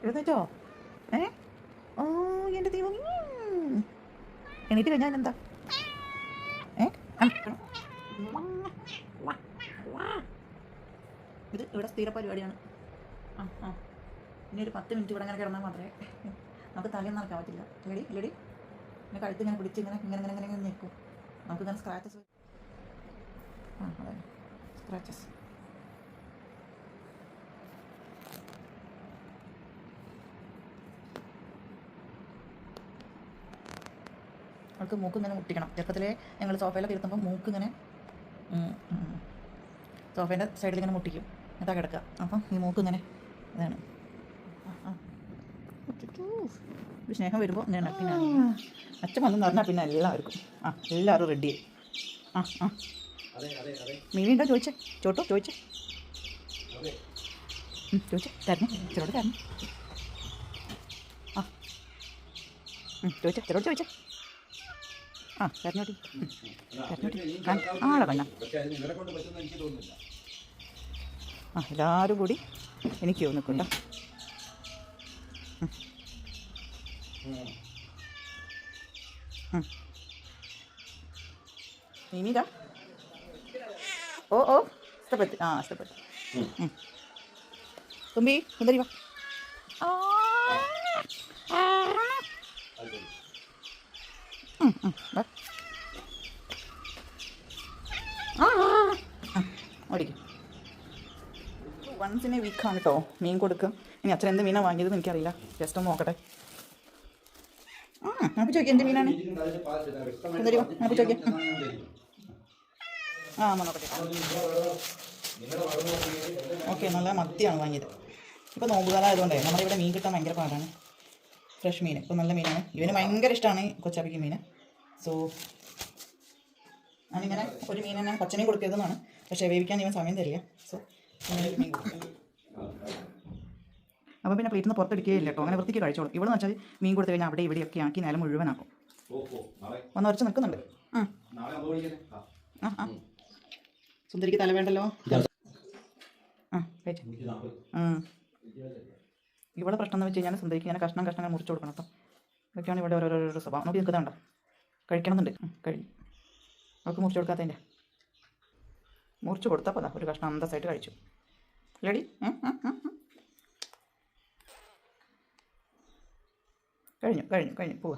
എഴുന്നേറ്റോ? ഏ ഓ എൻ്റെ ദൈവം. എണീറ്റ് കഴിഞ്ഞാൽ എന്താ? ഏ ഇത് ഇവിടെ സ്ഥിര പരിപാടിയാണ്. ആ ആ ഇനി ഒരു 10 മിനിറ്റ് ഇവിടെ അങ്ങനെ കിടന്നാൽ മാത്രമേ നമുക്ക് തലയിൽ നടക്കാൻ പറ്റില്ല. ലേഡി ലേഡി പിന്നെ കഴുത്ത് ഇങ്ങനെ പിടിച്ച് ഇങ്ങനെ ഇങ്ങനെ ഇങ്ങനെ ഇങ്ങനെ നിൽക്കും. നമുക്കിങ്ങനെ സ്ക്രാച്ചസ്. ആ അതെ, സ്ക്രാച്ചസ്. അവൾക്ക് മൂക്ക് ഇങ്ങനെ മുട്ടിക്കണം. ചെറുപ്പത്തിലേ ഞങ്ങൾ സോഫയിലൊക്കെ ഇരുത്തുമ്പോൾ മൂക്ക് ഇങ്ങനെ സോഫേൻ്റെ സൈഡിൽ ഇങ്ങനെ മുട്ടിക്കും. എന്നിട്ടാ കിടക്കുക. അപ്പം ഈ മൂക്ക് ഇങ്ങനെ ഇതാണ്. ഒരു സ്നേഹം വരുമ്പോൾ ഇങ്ങനെ പിന്നെ അച്ഛൻ വന്നെന്ന് പറഞ്ഞാൽ പിന്നെ എല്ലാവർക്കും എല്ലാവരും റെഡിയായി. മീമി ഉണ്ടോ ചോദിച്ചേ? ചോട്ടോ ചോദിച്ചേ? ചോദിച്ചേ? തരണം ചെറോട് തരണം. ചോദിച്ചേ? ചെറോട് ചോദിച്ചേ? തരണോട്ടി തരണോട്ടി ആളെ കണ്ണ. എല്ലാവരും കൂടി എനിക്ക് നിൽക്കണ്ട. മീമിതാ. ഓ ഇഷ്ടപ്പെട്ടു. ഇഷ്ടപ്പെട്ടു. തുമ്പി സുന്ദരി വാ. ഓടിക്കും. വൺസിനെ വീക്കാണ് കേട്ടോ മീൻ കൊടുക്കുക. ഇനി അച്ഛൻ എന്ത് മീനാണ് വാങ്ങിയതെന്ന് എനിക്കറിയില്ല. ജസ്റ്റ് ഒന്ന് നോക്കട്ടെ. നമുക്ക് ചോദിക്കാം എന്ത് മീനാണ്. സുന്ദരി വാ, നമുക്ക് ചോദിക്കാം. നോക്കട്ടെ. ഓക്കെ, നല്ല മത്തിയാണ് വാങ്ങിയത്. ഇപ്പോൾ നോമ്പുകാലം ആയതുകൊണ്ടേ നമ്മളിവിടെ മീൻ കിട്ടാൻ ഭയങ്കര പാടാണ്. ഫ്രഷ് മീൻ ഇപ്പോൾ നല്ല മീനാണ്. ഇവന് ഭയങ്കര ഇഷ്ടമാണ് കൊച്ചാപ്പിക്ക് മീൻ. സോ ഞാനിങ്ങനെ ഒരു മീൻ തന്നെ പച്ചമീൻ കൊടുക്കരുതെന്നാണ്, പക്ഷേ വേവിക്കാൻ ഇവൻ സമയം തരില്ല. സോ മീൻ കൊടുക്കും. അപ്പോൾ പിന്നെ പ്ലേറ്റിൽ നിന്ന് പുറത്തെടുക്കുകയില്ല കേട്ടോ. അങ്ങനെ വൃത്തിക്ക് കഴിച്ചോളൂ. ഇവിടെ നിന്ന് വെച്ചാൽ മീൻ കൊടുത്തു കഴിഞ്ഞാൽ അവിടെ ഇവിടെയൊക്കെ ആക്കി നിലം മുഴുവനാക്കും. ഒന്ന് ഉറച്ച് നിൽക്കുന്നുണ്ട്. സുന്ദരിക്ക് തല വേണ്ടല്ലോ. ഇവിടെ പ്രശ്നം എന്ന് വെച്ച് കഴിഞ്ഞാൽ സുന്ദരിക്ക് ഇങ്ങനെ കഷ്ണം മുറിച്ച് കൊടുക്കണം കേട്ടോ. ഇതൊക്കെയാണ് ഇവിടെ ഓരോരോ സ്വഭാവം. നോക്കി നിൽക്കുന്നുണ്ടോ? കഴിക്കണമെന്നുണ്ട്. കഴിഞ്ഞു. അവർക്ക് മുറിച്ച് കൊടുക്കാത്തതിൻ്റെ മുറിച്ച് കൊടുത്തപ്പോൾ ഒരു കഷ്ണം അന്തസ്സായിട്ട് കഴിച്ചു. ലേഡി കഴിഞ്ഞു പോവാ.